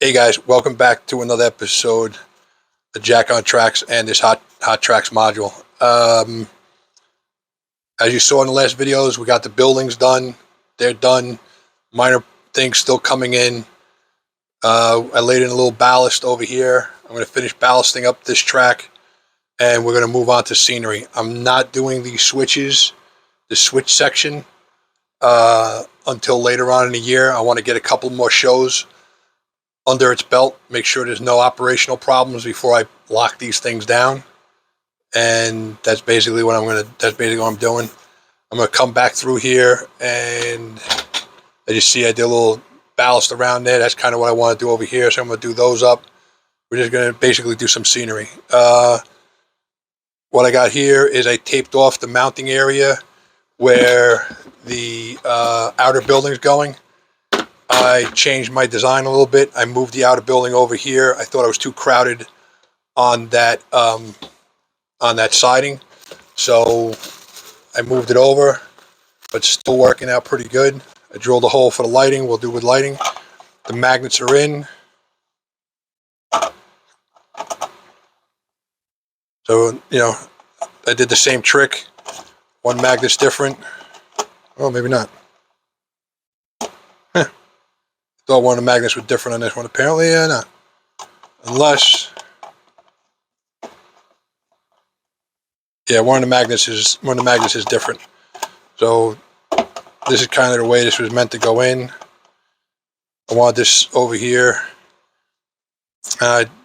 Hey guys, welcome back to another episode of Jack on Tracks and this Hot Tracks module. As you saw in the last videos, we got the buildings done. They're done. Minor things still coming in. I laid in a little ballast over here. I'm going to finish ballasting up this track, and we're going to move on to scenery. I'm not doing the switches, the switch section, until later on in the year. I want to get a couple more shows under its belt, make sure there's no operational problems before I lock these things down. And that's basically what I'm doing. I'm gonna come back through here, and as you see, I did a little ballast around there. That's kind of what I want to do over here. So I'm gonna do those up. We're just gonna basically do some scenery. What I got here is I taped off the mounting area where the outer building's going. I changed my design a little bit. I moved the outer building over here. I thought I was too crowded on that siding, so I moved it over, but still working out pretty good. I drilled a hole for the lighting. We'll do with lighting. The magnets are in. So, I did the same trick. One magnet's different. Oh, maybe not. Thought one of the magnets was different on this one. Apparently, not. Unless, yeah, one of the magnets is different. So this is kind of the way this was meant to go in. I wanted this over here.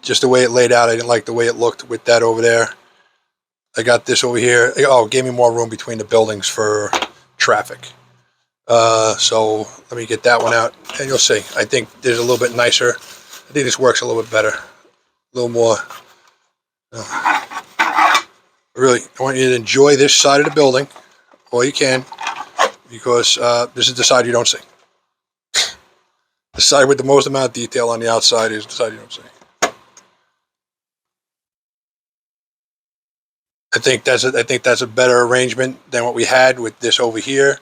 Just the way it laid out, I didn't like the way it looked with that over there. I got this over here. Oh, it gave me more room between the buildings for traffic. So let me get that one out, and you'll see. I think there's a little bit nicer. I think this works a little bit better, a little more. Really, I want you to enjoy this side of the building, all you can, because this is the side you don't see. The side with the most amount of detail on the outside is the side you don't see. I think that's a better arrangement than what we had with this over here.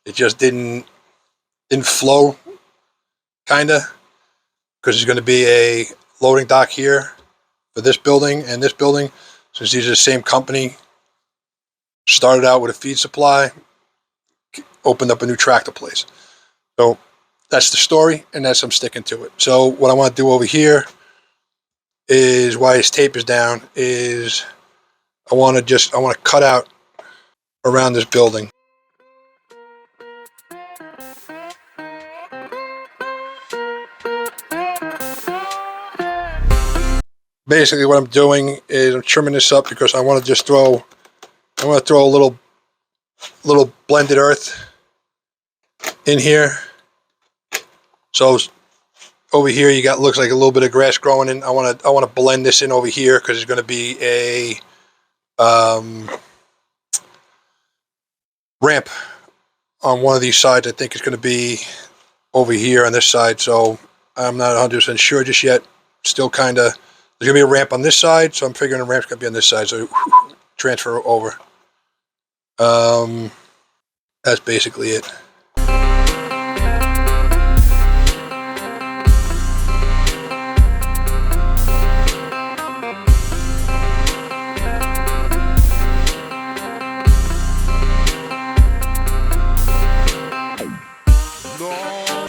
It just didn't flow, kinda, because there's going to be a loading dock here for this building and this building. Since these are the same company, started out with a feed supply, opened up a new tractor place. So that's the story, and I'm sticking to it. So what I want to do over here is, why this tape is down, is I want to cut out around this building. Basically, what I'm doing is I'm trimming this up because I want to just throw a little blended earth in here. So over here you got, looks like a little bit of grass growing in. I want to blend this in over here because there's going to be a ramp on one of these sides. I think it's going to be over here on this side. So I'm not 100% sure just yet. Still kind of. There's going to be a ramp on this side, so I'm figuring the ramp's going to be on this side, so transfer over. That's basically it.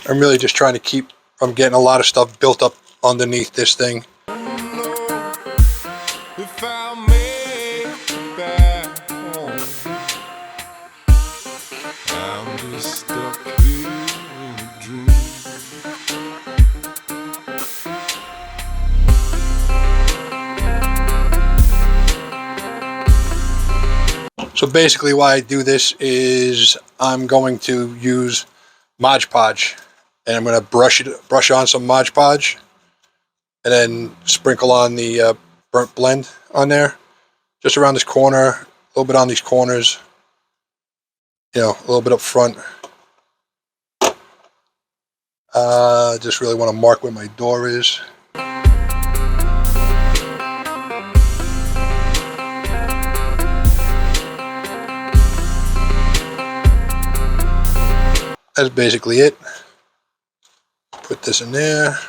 I'm really just trying to keep from getting a lot of stuff built up underneath this thing. So basically why I do this is I'm going to use Mod Podge, and I'm going to brush on some Mod Podge, and then sprinkle on the burnt blend on there, just around this corner, a little bit on these corners, a little bit up front. Just really want to mark where my door is. That's basically it. Put this in there.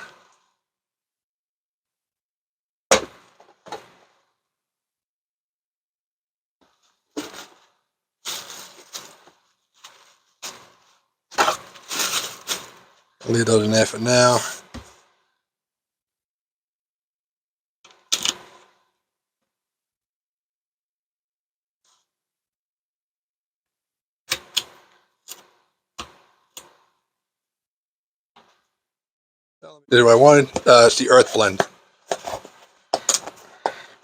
Leave those in there for now. This is what I wanted. It's the earth blend.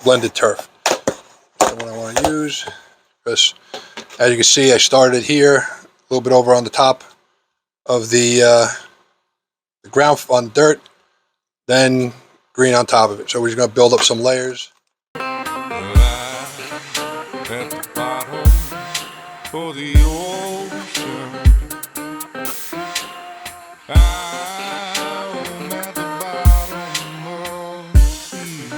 Blended turf. That's what I want to use. Because as you can see, I started here, a little bit over on the top of the ground on dirt, then green on top of it. So we're just going to build up some layers. At the bottom of the ocean, I'm at the bottom of the sea.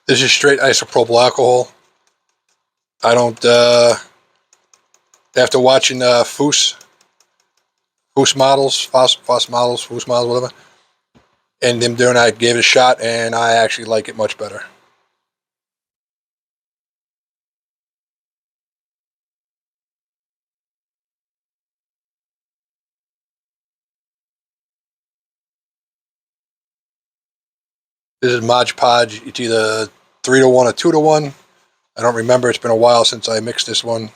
This is straight isopropyl alcohol. I don't, after watching Foos models, whatever, and them doing, I gave it a shot, and I actually like it much better. This is Mod Podge. It's either 3-to-1 or 2-to-1. I don't remember. It's been a while since I mixed this one.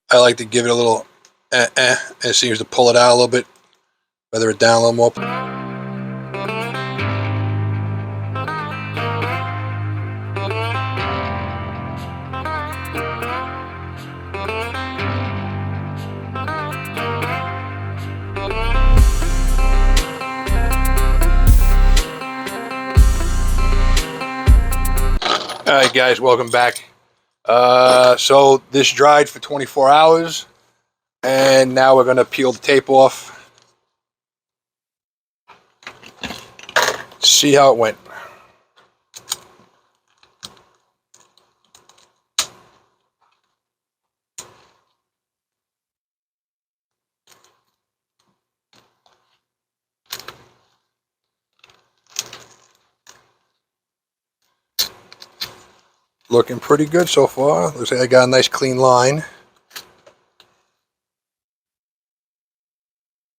I like to give it a little and it seems to pull it out a little bit, feather it down a little more. Alright guys, welcome back. So this dried for 24 hours and now we're going to peel the tape off. See how it went. Looking pretty good so far. Looks like I got a nice clean line.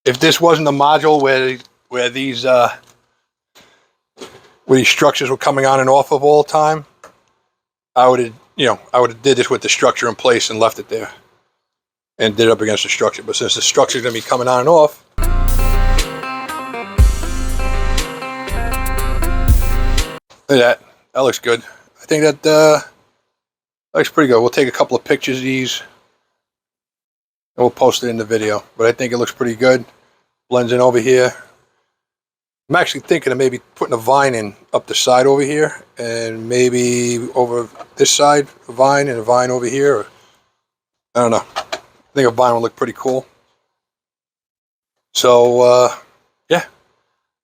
If this wasn't a module where these structures were coming on and off of all the time, I would have did this with the structure in place and left it there and did it up against the structure. But since the structure is going to be coming on and off, look at that. That looks good. I think that looks pretty good. We'll take a couple of pictures of these and we'll post it in the video. But I think it looks pretty good. Blends in over here. I'm actually thinking of maybe putting a vine in up the side over here and maybe over this side a vine and a vine over here. I don't know. I think a vine will look pretty cool. So yeah.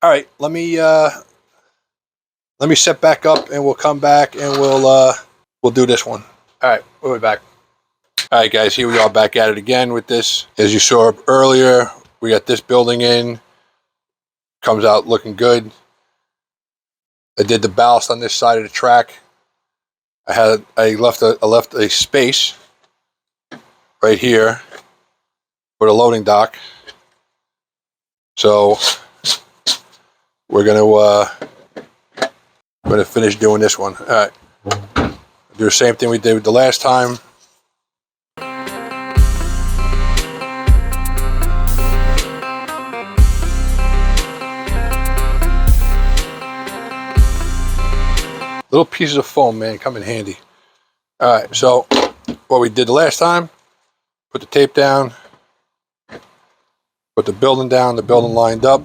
All right, let me set back up and we'll come back and we'll do this one. All right, we'll be back. All right, guys, here we are back at it again with this. As you saw earlier, we got this building in. Comes out looking good. I did the ballast on this side of the track. I left a space right here for the loading dock. So we're gonna finish doing this one. All right. Do the same thing we did with the last time. Little pieces of foam, man, come in handy. All right, so what we did the last time, put the tape down, put the building down, the building lined up.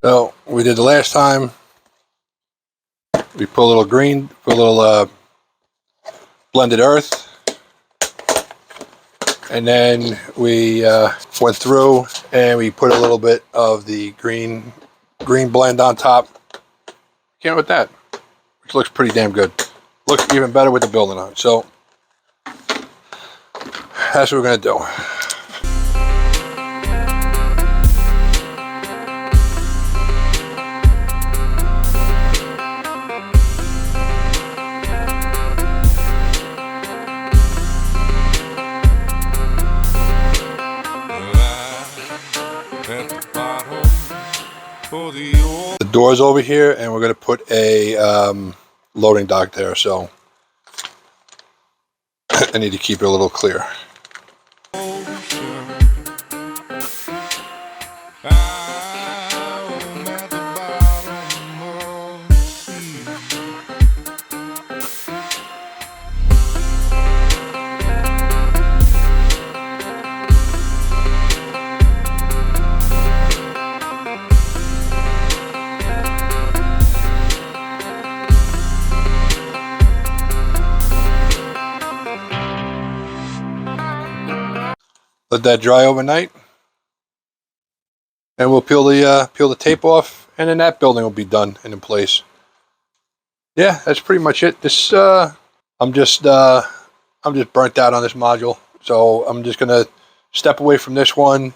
So we did the last time. We put a little green, put a little blended earth, and then we went through and we put a little bit of the green blend on top. Can't with that, which looks pretty damn good. Looks even better with the building on. So that's what we're gonna do. The door's over here, and we're going to put a loading dock there, so I need to keep it a little clear. Let that dry overnight, and we'll peel the tape off, and then that building will be done and in place. Yeah, that's pretty much it. This I'm just burnt out on this module, so I'm just gonna step away from this one,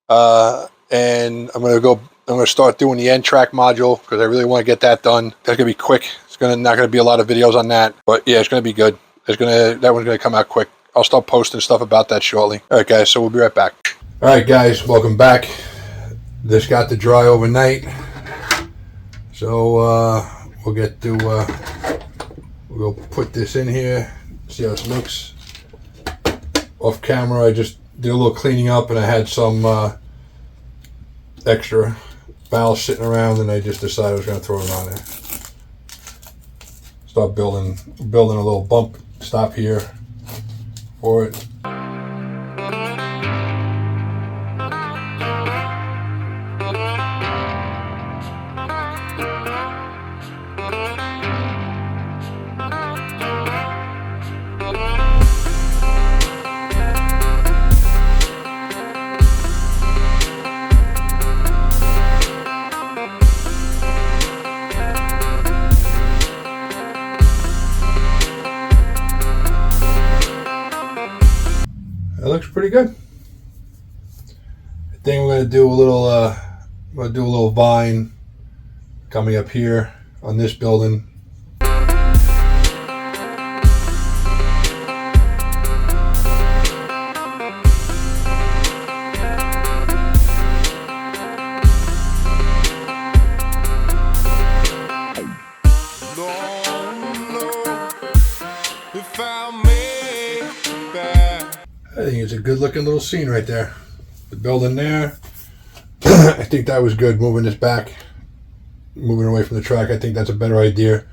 and I'm gonna start doing the end track module because I really want to get that done. That's gonna be quick. It's not gonna be a lot of videos on that, but yeah, it's gonna be good. That one's gonna come out quick. I'll start posting stuff about that shortly. All right, guys, so we'll be right back. All right, guys, welcome back. This got to dry overnight, so we'll get to we'll put this in here, see how it looks. Off camera, I just did a little cleaning up, and I had some extra valves sitting around, and I just decided I was going to throw them on there. Start building a little bump stop here for it. That looks pretty good. I think we're gonna do a little vine coming up here on this building. I think it's a good looking little scene right there. The building there. I think that was good, moving this back, moving away from the track. I think that's a better idea.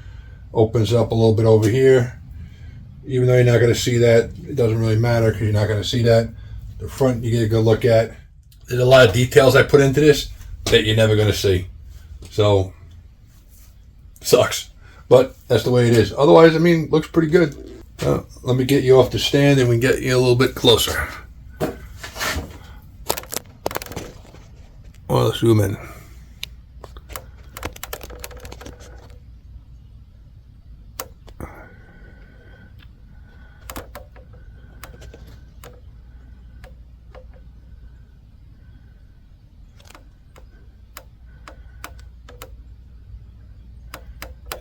Opens up a little bit over here. Even though you're not going to see that, it doesn't really matter because you're not going to see that. The front you get a good look at. There's a lot of details I put into this that you're never going to see. So, sucks. But that's the way it is. Otherwise, I mean, looks pretty good. Let me get you off the stand and we can get you a little bit closer. Well, let's zoom in.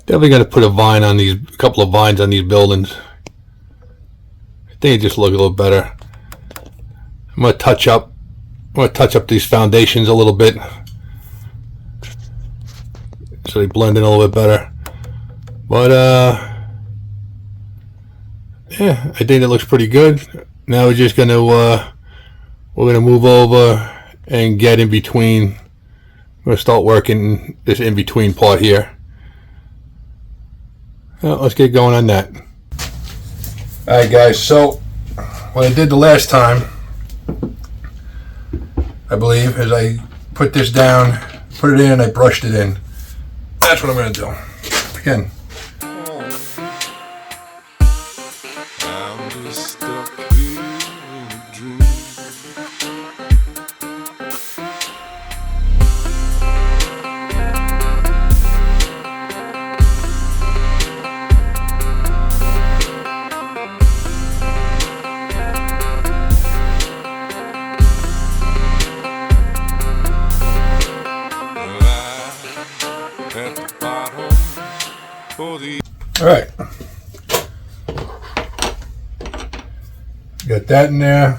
Definitely got to put a couple of vines on these buildings. I think it just look a little better. I'm gonna touch up these foundations a little bit so they blend in a little bit better. But yeah, I think it looks pretty good. Now we're just gonna move over and get in between. We're gonna start working this in between part here. Well, let's get going on that. Alright guys, so what I did the last time, I believe, is I put this down put it in, I brushed it in. That's what I'm going to do. Again. All right, got that in there.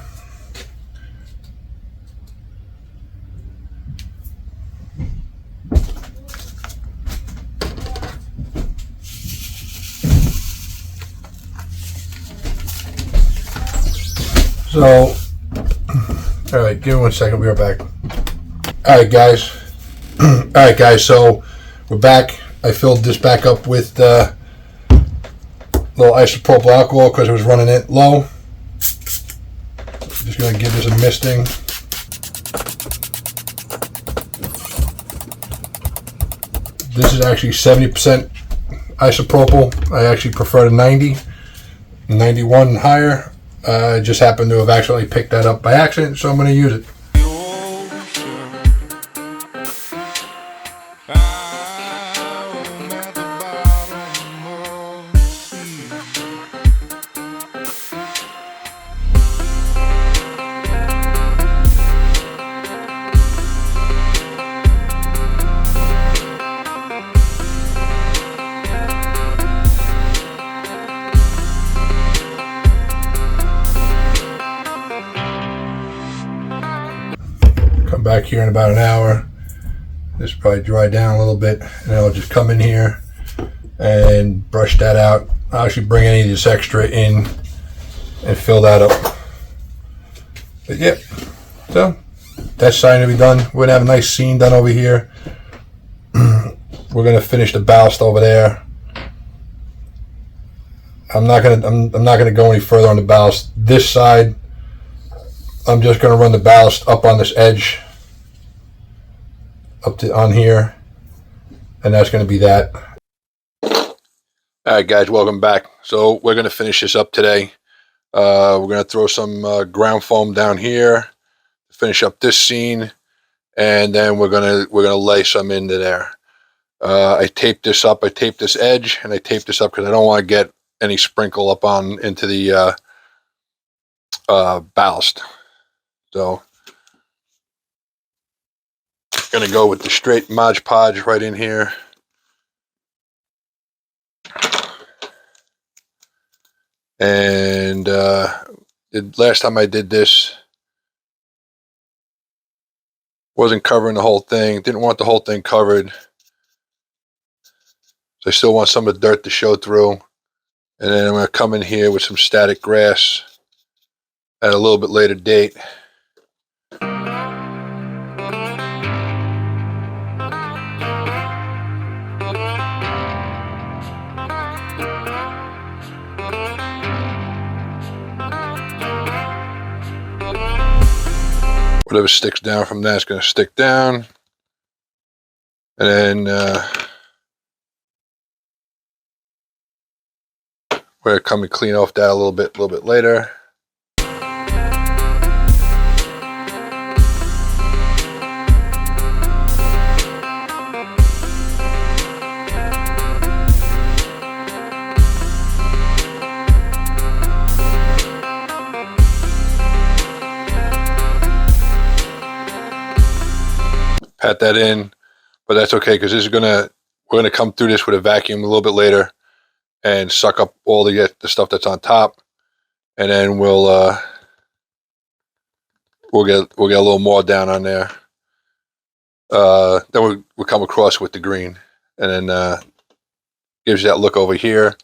So, all right, give me 1 second. We'll be right back. All right, guys. All right, guys. So we're back. I filled this back up with little isopropyl alcohol because it was running it low. Just going to give this a misting. This is actually 70% isopropyl. I actually prefer the 90, 91 and higher. I just happened to have actually picked that up by accident, so I'm going to use it. Come back here in about an hour. This will probably dry down a little bit, and I'll just come in here and brush that out. I'll actually bring any of this extra in and fill that up. But yeah, so that's starting to be done. We're gonna have a nice scene done over here. We're gonna finish the ballast over there. I'm not gonna go any further on the ballast. This side, I'm just gonna run the ballast up on this edge, up to on here, and that's gonna be that. All right, guys, welcome back. So we're gonna finish this up today. We're gonna throw some ground foam down here to finish up this scene, and then we're gonna lay some into there. I taped this up. I taped this edge, and I taped this up because I don't want to get any sprinkle up on into the ballast. So, gonna go with the straight Mod Podge right in here. And the last time I did this, wasn't covering the whole thing. Didn't want the whole thing covered. So I still want some of the dirt to show through. And then I'm gonna come in here with some static grass at a little bit later date. Whatever sticks down from that is going to stick down. And then we're going to come and clean off that a little bit later. Pat that in, but that's okay because this is we're gonna come through this with a vacuum a little bit later and suck up all the stuff that's on top, and then we'll get a little more down on there. Then we'll come across with the green, and then gives you that look over here.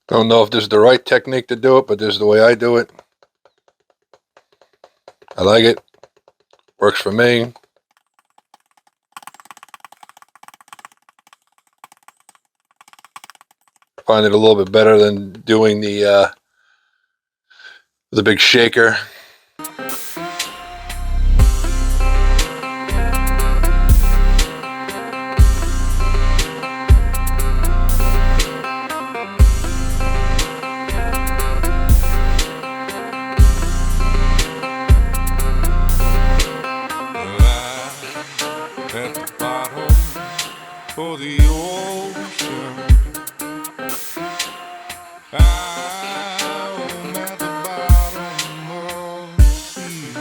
Don't know if this is the right technique to do it, but this is the way I do it. I like it. Works for me. Find it a little bit better than doing the big shaker. At the bottom of the ocean, I'm at the bottom of the sea.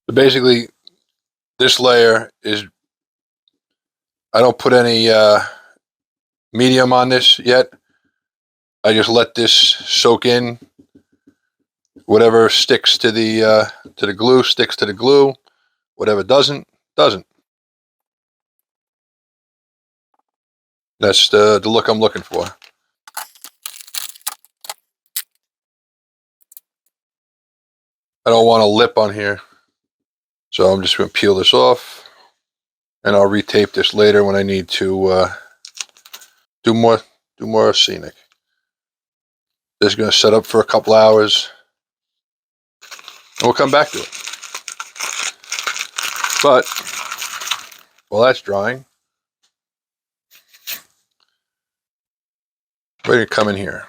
So basically, this layer is, I don't put any medium on this yet. I just let this soak in. Whatever sticks to the glue sticks to the glue. Whatever doesn't, doesn't. That's the look I'm looking for. I don't want a lip on here, so I'm just going to peel this off, and I'll retape this later when I need to do more scenic. This is going to set up for a couple hours, and we'll come back to it. But while that's drying, we're going to come in here.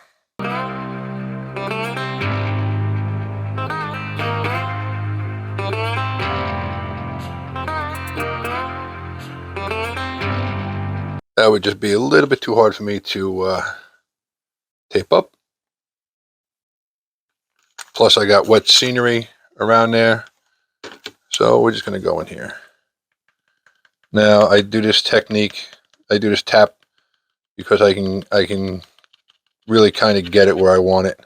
That would just be a little bit too hard for me to tape up. Plus I got wet scenery around there. So we're just going to go in here. Now I do this technique, I do this tap because I can really kind of get it where I want it.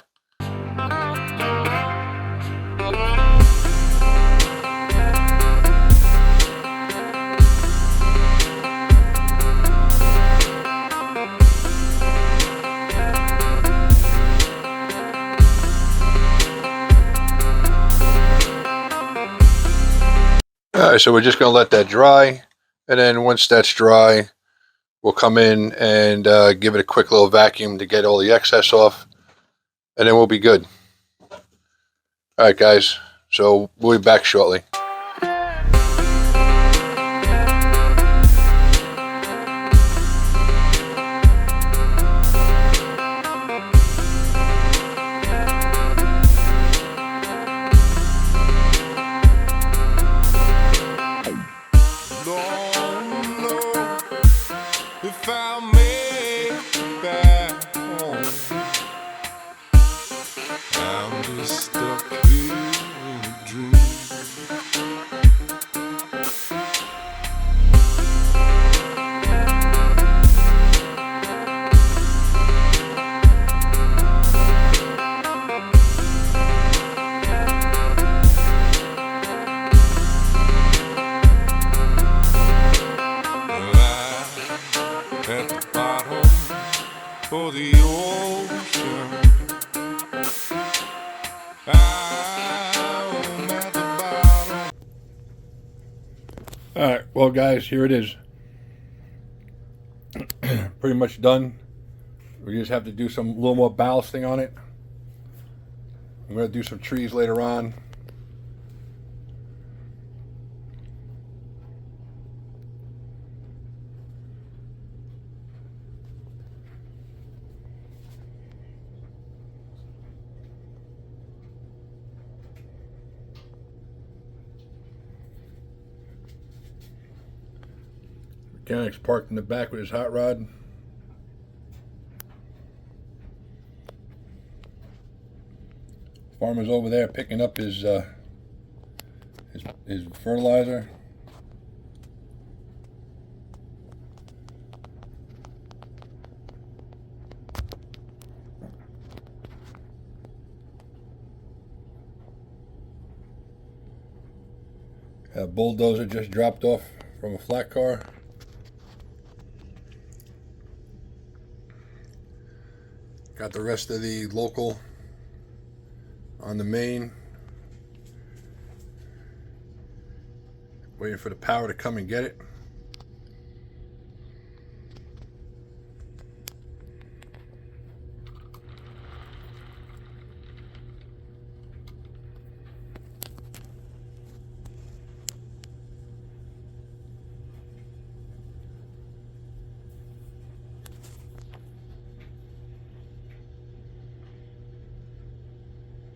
Alright, so we're just going to let that dry, and then once that's dry, we'll come in and give it a quick little vacuum to get all the excess off, and then we'll be good. Alright guys, so we'll be back shortly. If I make it back home, I'm just stuck here in a dream. At the bottom of the ocean, I'm at the bottom. Alright, well guys, here it is. Pretty much done. We just have to do a little more ballasting on it. I'm going to do some trees later on. Mechanic's parked in the back with his hot rod. Farmer's over there picking up his fertilizer. A bulldozer just dropped off from a flat car. Got the rest of the local on the main. Waiting for the power to come and get it.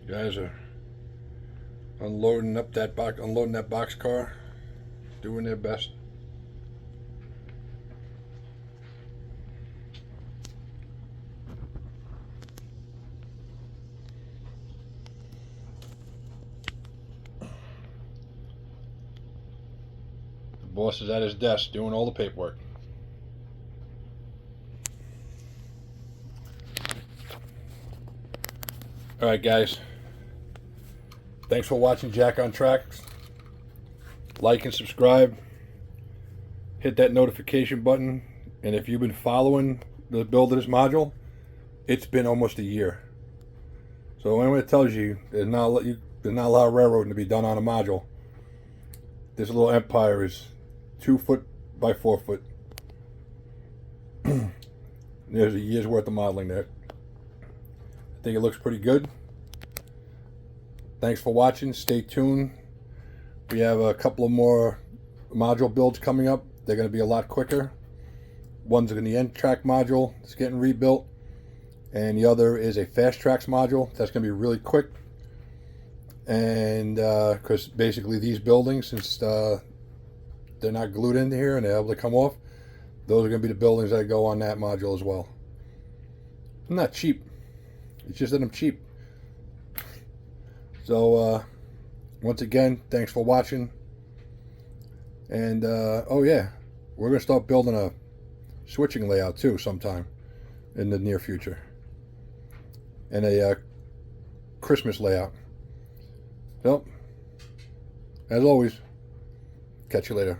Guys are unloading that box car, doing their best. The boss is at his desk doing all the paperwork. All right, guys. Thanks for watching Jack on Tracks. Like and subscribe. Hit that notification button. And if you've been following the build of this module, it's been almost a year. So anyone that tells you there's not a lot of railroading to be done on a module, this little empire is 2 foot by 4 foot. There's a year's worth of modeling there. I think it looks pretty good. Thanks for watching. Stay tuned. We have a couple of more module builds coming up. They're going to be a lot quicker. One's in the end track module. It's getting rebuilt. And the other is a fast tracks module. That's going to be really quick. And because basically these buildings, since they're not glued into here and they're able to come off, those are going to be the buildings that go on that module as well. I'm not cheap. It's just that I'm cheap. So, once again, thanks for watching. And, oh yeah, we're going to start building a switching layout too sometime in the near future. And a Christmas layout. So, as always, catch you later.